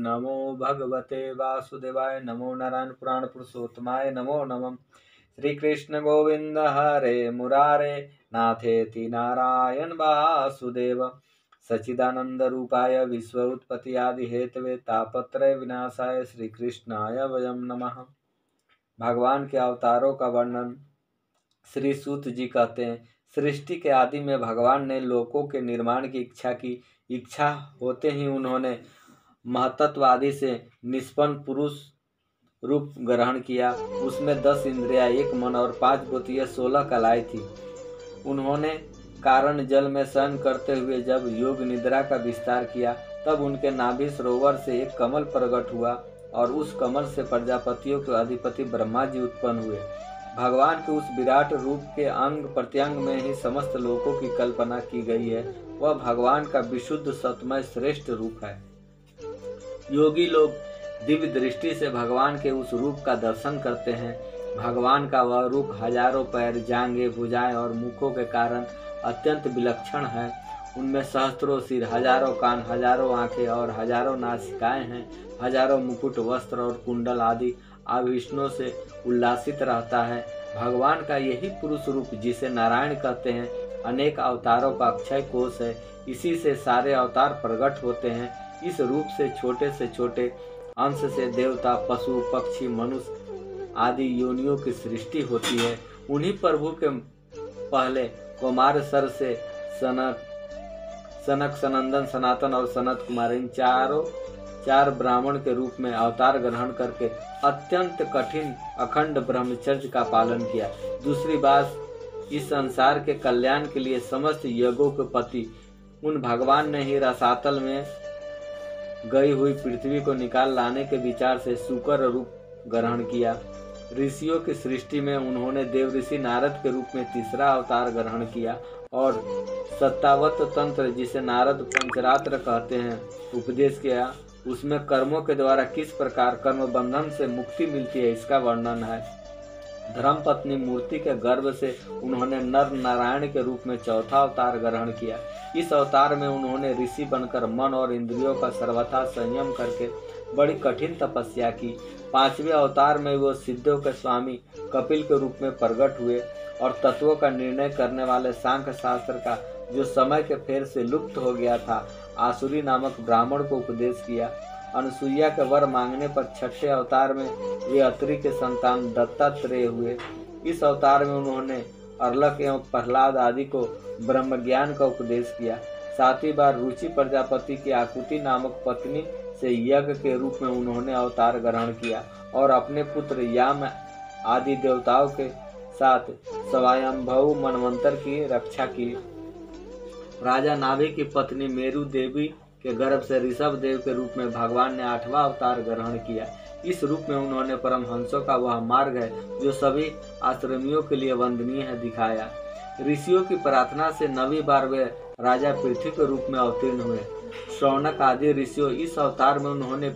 नमो भगवते वासुदेवाय, नमो नारायण पुराण पुरुषोत्तमाय नमो नमः। श्री कृष्ण गोविंद हरे मुरारे, नाथेति नारायण वासुदेव। सच्चिदानंद रूपाय विश्व उत्पत्ति आदि हेतवे, तापत्रय विनाशाय श्री कृष्णाय वयम नमः। भगवान के अवतारों का वर्णन श्री सूत जी कहते हैं, सृष्टि के आदि में भगवान ने लोकों के निर्माण की इच्छा होते ही उन्होंने महतत्वादि से निष्पन्न पुरुष रूप ग्रहण किया। उसमें 10 इंद्रियां, 1 मन और 5 बुद्धियां 16 कलाएं थी। उन्होंने कारण जल में शयन करते हुए जब योग निद्रा का विस्तार किया, तब उनके नाभि सरोवर से एक कमल प्रकट हुआ और उस कमल से प्रजापतियों के अधिपति ब्रह्मा जी उत्पन्न हुए। भगवान के उस विराट रूप के अंग प्रत्यंग में ही समस्त लोकों की कल्पना की गई है। वह भगवान का विशुद्ध सत्मय श्रेष्ठ रूप है। योगी लोग दिव्य दृष्टि से भगवान के उस रूप का दर्शन करते हैं। भगवान का वह रूप हजारों पैर, जांघें, भुजाएं और मुखों के कारण अत्यंत विलक्षण है। उनमें सहस्त्रों सिर, हजारों कान, हजारों आंखें और हजारों नासिकाएं हैं। हजारों मुकुट, वस्त्र और कुंडल आदि आभूषणों से उल्लासित रहता है। भगवान का यही पुरुष रूप, जिसे नारायण कहते हैं, अनेक अवतारों का अक्षय कोश है। इसी से सारे अवतार प्रकट होते हैं। इस रूप से छोटे अंश से देवता, पशु, पक्षी, मनुष्य आदि योनियों की सृष्टि होती है। उन्हीं प्रभु के पहले कुमार सर से सनक, सनंदन, सनातन और सनत कुमार, इन चार ब्राह्मण के रूप में अवतार ग्रहण करके अत्यंत कठिन अखंड ब्रह्मचर्य का पालन किया। दूसरी बात, इस संसार के कल्याण के लिए समस्त यज्ञों के पति उन भगवान ने ही रसातल में गई हुई पृथ्वी को निकाल लाने के विचार से शुकर रूप ग्रहण किया। ऋषियों की सृष्टि में उन्होंने देव ऋषि नारद के रूप में तीसरा अवतार ग्रहण किया और सत्तावत तंत्र, जिसे नारद पंचरात्र कहते हैं, उपदेश किया। उसमें कर्मों के द्वारा किस प्रकार कर्म बंधन से मुक्ति मिलती है, इसका वर्णन है। धर्मपत्नी मूर्ति के गर्भ से उन्होंने नर नारायण के रूप में चौथा अवतार ग्रहण किया। इस अवतार में उन्होंने ऋषि बनकर मन और इंद्रियों का सर्वथा संयम करके बड़ी कठिन तपस्या की। 5वें अवतार में वो सिद्धों के स्वामी कपिल के रूप में प्रकट हुए और तत्वों का निर्णय करने वाले सांख्य शास्त्र का, जो समय के फेर से लुप्त हो गया था, आसुरी नामक ब्राह्मण को उपदेश किया। अनुसुईया के वर मांगने पर 6ठे अवतार में वे अत्रि के संतान दत्तात्रेय हुए। इस अवतार में उन्होंने अर्लक एवं प्रहलाद आदि को ब्रह्म ज्ञान का उपदेश किया। 7वीं बार रुचि प्रजापति की आकुति नामक पत्नी से यज्ञ के रूप में उन्होंने अवतार ग्रहण किया और अपने पुत्र याम आदि देवताओं के साथ स्वयंभू मनवंतर की रक्षा की। राजा नाभि की पत्नी मेरु देवी के गर्भ से ऋषभ देव के रूप में भगवान ने 8वां अवतार ग्रहण किया। इस रूप में उन्होंने परमहंसों का वह मार्ग है जो सभी आश्रमियों के लिए वंदनीय है दिखाया। ऋषियों की प्रार्थना से 9वीं बार वे राजा पृथ्वी के रूप में अवतीर्ण हुए। शौनक आदि ऋषियों, इस अवतार में उन्होंने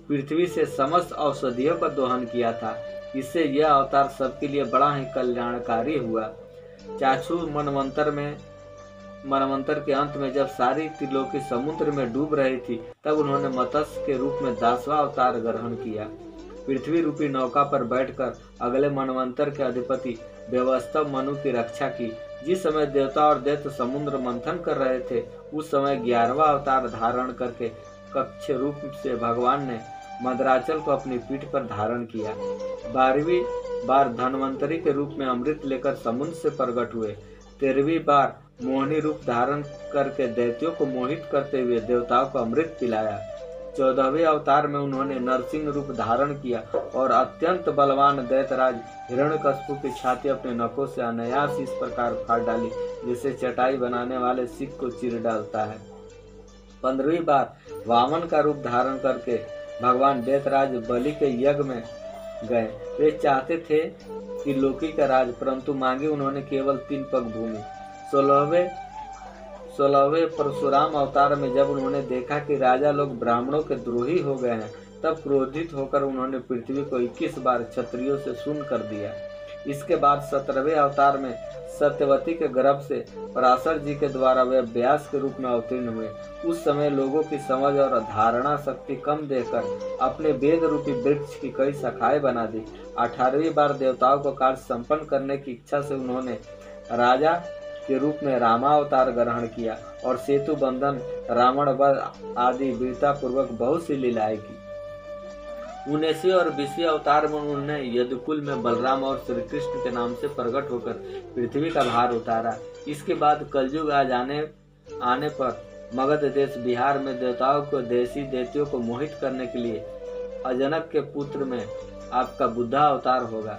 पृथ्वी से समस्त औषधियों का दोहन किया था। इससे यह अवतार सबके लिए बड़ा ही कल्याणकारी हुआ। चाक्षु मनवंतर के अंत में जब सारी त्रिलोकी समुद्र में डूब रही थी, तब उन्होंने मत्स्य के रूप में 10वां अवतार ग्रहण किया। पृथ्वी रूपी नौका पर बैठकर अगले मनवंतर के अधिपति व्यवस्थव मनु की रक्षा की। जिस समय देवता और दैत्य समुद्र मंथन कर रहे थे, उस समय 11वां अवतार धारण करके कक्ष रूप से भगवान ने मदराचल को अपनी पीठ पर धारण किया। 12वीं बार धन्वंतरी के रूप में अमृत लेकर समुद्र से प्रकट हुए। 13वीं बार मोहिनी रूप धारण करके दैत्यों को मोहित करते हुए देवताओं को अमृत पिलाया। 14वें अवतार में उन्होंने नरसिंह रूप धारण किया और अत्यंत बलवान दैत्यराज हिरण्यकशिपु की छाती अपने नखों से अनायास इस प्रकार फाड़ डाली, जैसे चटाई बनाने वाले सिक को चीर डालता है। 15वीं बार वामन का रूप धारण करके भगवान दैत्यराज बलि के यज्ञ में गए। वे चाहते थे कि लोकी का राज, परंतु मांगे उन्होंने केवल 3 पग भूमि। 16वें परशुराम अवतार में जब उन्होंने देखा कि राजा लोग ब्राह्मणों के द्रोही हो गए हैं, तब क्रोधित होकर उन्होंने पृथ्वी को 21 बार क्षत्रियों से शून्य कर दिया। इसके बाद 17वें अवतार में सत्यवती के गर्भ से पराशर जी के द्वारा वे व्यास के रूप में अवतीर्ण हुए। उस समय लोगों की समझ और धारणा शक्ति कम देखकर अपने वेद रूपी वृक्ष की कई शाखाएं बना दी। 18वीं बार देवताओं को कार्य संपन्न करने की इच्छा से उन्होंने राजा के रूप में रामावतार ग्रहण किया और सेतु बंधन, रावण वध आदि वीरता पूर्वक बहुत सी लीलाएं की। 19वें और 20वें अवतार में उन्होंने यदुकुल में बलराम और श्री कृष्ण के नाम से प्रकट होकर पृथ्वी का भार उतारा। इसके बाद कलयुग आने पर मगध देश बिहार में देवताओं को देशी देवतियों को मोहित करने के लिए अजनक के पुत्र में आपका बुद्धा अवतार होगा।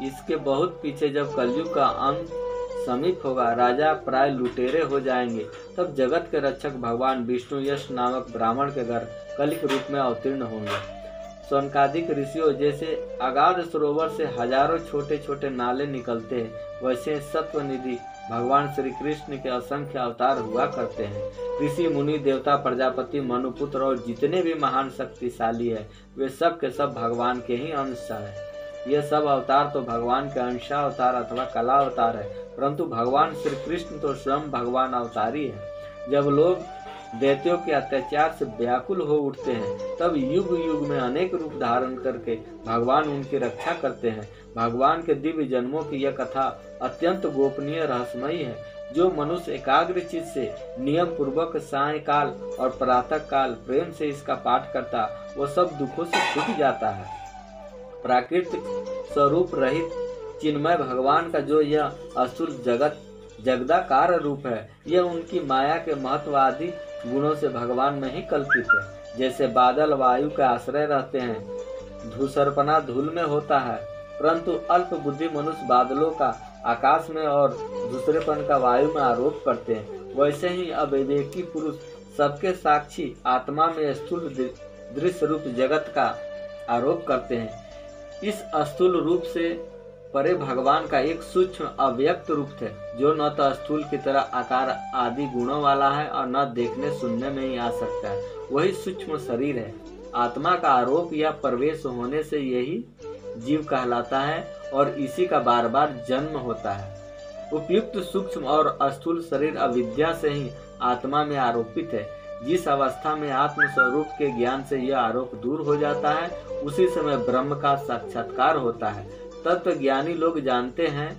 इसके बहुत पीछे जब कलयुग का अंत समीप होगा, राजा प्राय लुटेरे हो जाएंगे, तब जगत के रक्षक भगवान विष्णु यश नामक ब्राह्मण के घर कलिक रूप में अवतीर्ण होंगे। सौनकादिक ऋषियों जैसे अगाध सरोवर से हजारों छोटे छोटे नाले निकलते हैं, वैसे सत्वनिधि भगवान श्री कृष्ण के असंख्य अवतार हुआ करते हैं। ऋषि मुनि देवता प्रजापति मनुपुत्र और जितने भी महान शक्तिशाली है, वे सब के सब भगवान के ही अंश हैं। ये सब अवतार तो भगवान के अंशावतार अथवा कला अवतार है, परंतु भगवान श्री कृष्ण तो स्वयं भगवान अवतारी है। जब लोग दैत्यों के अत्याचार से व्याकुल हो उठते हैं, तब युग युग में अनेक रूप धारण करके भगवान उनकी रक्षा करते हैं। भगवान के दिव्य जन्मों की यह कथा अत्यंत गोपनीय रहस्यमयी है। जो मनुष्य एकाग्र चित्त से नियम पूर्वक सायंकाल और प्रातः काल प्रेम से इसका पाठ करता, वो सब दुखों से छूट जाता है। प्राकृतिक स्वरूप रहित चिन्मय भगवान का जो यह अस्थूल जगदाकार रूप है, यह उनकी माया के महत्व आदि गुणों से भगवान में ही कल्पित है। जैसे बादल वायु के आश्रय रहते हैं, धूसरपना धूल में होता है, परंतु अल्प बुद्धि मनुष्य बादलों का आकाश में और दूसरेपन का वायु में आरोप करते हैं। वैसे ही अविवेकी पुरुष सबके साक्षी आत्मा में स्थूल दृश्य रूप जगत का आरोप करते हैं। इस स्थूल रूप से परे भगवान का एक सूक्ष्म अव्यक्त रूप है, जो न तो स्थूल की तरह आकार आदि गुणों वाला है और न देखने सुनने में ही आ सकता है। वही सूक्ष्म शरीर है। आत्मा का आरोप या प्रवेश होने से यही जीव कहलाता है और इसी का बार बार जन्म होता है। उपयुक्त सूक्ष्म और स्थूल शरीर अविद्या से ही आत्मा में आरोपित है। जिस अवस्था में आत्म स्वरूप के ज्ञान से यह आरोप दूर हो जाता है, उसी समय ब्रह्म का साक्षात्कार होता है। तत्व ज्ञानी लोग जानते हैं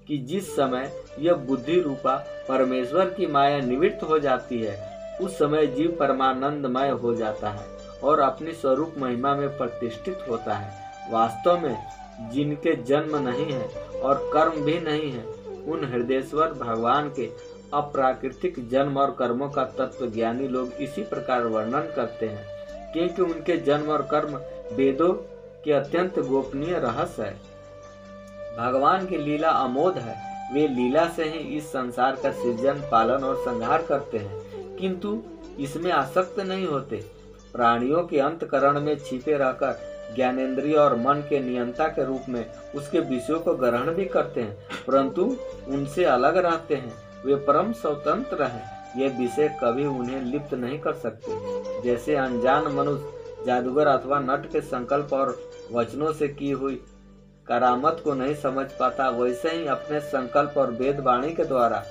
कि जिस समय यह बुद्धि रूपा परमेश्वर की माया निवृत्त हो जाती है, उस समय जीव परमानंदमय हो जाता है और अपनी स्वरूप महिमा में प्रतिष्ठित होता है। वास्तव में जिनके जन्म नहीं है और कर्म भी नहीं है, उन हृदयेश्वर भगवान के अप्राकृतिक जन्म और कर्मों का तत्व ज्ञानी लोग इसी प्रकार वर्णन करते हैं, क्योंकि उनके जन्म और कर्म वेदों के अत्यंत गोपनीय रहस्य है। भगवान की लीला अमोघ है। वे लीला से ही इस संसार का सृजन, पालन और संहार करते हैं, किंतु इसमें आसक्त नहीं होते। प्राणियों के अंतकरण में छिपे रहकर ज्ञानेंद्रिय और मन के नियंता के रूप में उसके विषयों को ग्रहण भी करते हैं, परंतु उनसे अलग रहते हैं। वे परम स्वतंत्र हैं। ये विषय कभी उन्हें लिप्त नहीं कर सकते। जैसे अनजान मनुष्य जादूगर अथवा नट के संकल्प और वचनों से की हुई करामत को नहीं समझ पाता, वैसे ही अपने संकल्प और वेद वाणी के द्वारा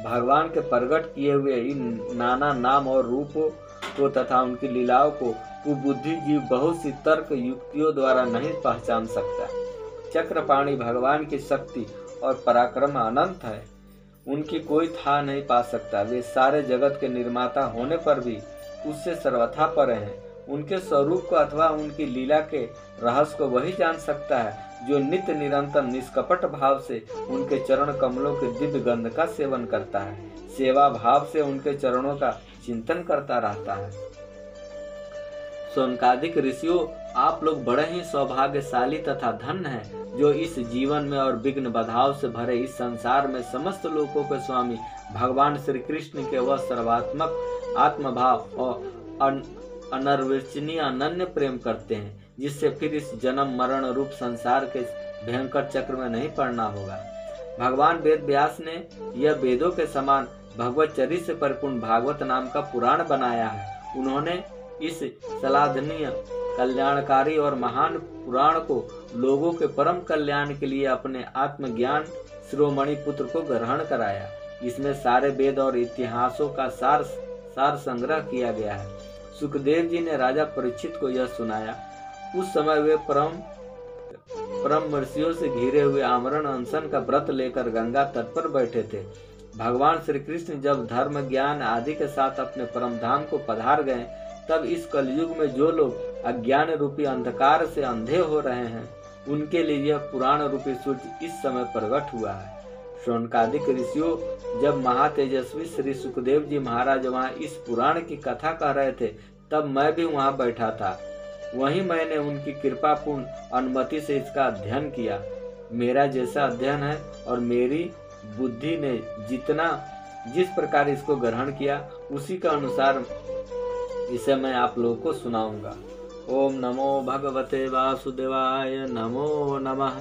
भगवान के प्रकट किए हुए इन नाना नाम और रूपों को तथा उनकी लीलाओं को कुबुद्धि जीव बहुत सी तर्क युक्तियों द्वारा नहीं पहचान सकता। चक्रपाणी भगवान की शक्ति और पराक्रम अनंत है, उनकी कोई था नहीं पा सकता। वे सारे जगत के निर्माता होने पर भी उससे सर्वथा परे हैं। उनके स्वरूप को अथवा उनकी लीला के रहस्य को वही जान सकता है जो नित्य निरंतर निष्कपट भाव से उनके चरण कमलों के दिव्य गंध का सेवन करता है, सेवा भाव से उनके चरणों का चिंतन करता रहता है। सौनकादिक ऋषियों, आप लोग बड़े ही सौभाग्यशाली तथा धन्य हैं, जो इस जीवन में और विघ्न बाधाओं से भरे इस संसार में समस्त लोकों के स्वामी भगवान श्री कृष्ण के वह सर्वात्मक आत्मभाव और अनर्वचनीय अनन्य प्रेम करते हैं, जिससे फिर इस जन्म मरण रूप संसार के भयंकर चक्र में नहीं पड़ना होगा। भगवान वेद व्यास ने यह वेदों के समान भगवत चरित्र से परिपूर्ण भागवत नाम का पुराण बनाया है। उन्होंने इस सलाहनीय कल्याणकारी और महान पुराण को लोगों के परम कल्याण के लिए अपने आत्मज्ञान शिरोमणि पुत्र को ग्रहण कराया। इसमें सारे वेद और इतिहासों का सार संग्रह किया गया है। सुखदेव जी ने राजा परीक्षित को यह सुनाया। उस समय वे परम ऋषियों से घिरे हुए आमरण अनशन का व्रत लेकर गंगा तट पर बैठे थे। भगवान श्री कृष्ण जब धर्म ज्ञान आदि के साथ अपने परम धाम को पधार गए, तब इस कलयुग में जो लोग अज्ञान रूपी अंधकार से अंधे हो रहे हैं, उनके लिए यह पुराण रूपी सूर्य इस समय प्रकट हुआ है। शौनकादिक ऋषियों, जब महातेजस्वी श्री सुखदेव जी महाराज वहाँ इस पुराण की कथा कह रहे थे, तब मैं भी वहाँ बैठा था। वहीं मैंने उनकी कृपापूर्ण अनुमति से इसका अध्ययन किया। मेरा जैसा अध्ययन है और मेरी बुद्धि ने जिस प्रकार इसको ग्रहण किया, उसी का अनुसार इसे मैं आप लोगों को सुनाऊंगा। ओम नमो भगवते वासुदेवाय, नमो नमः।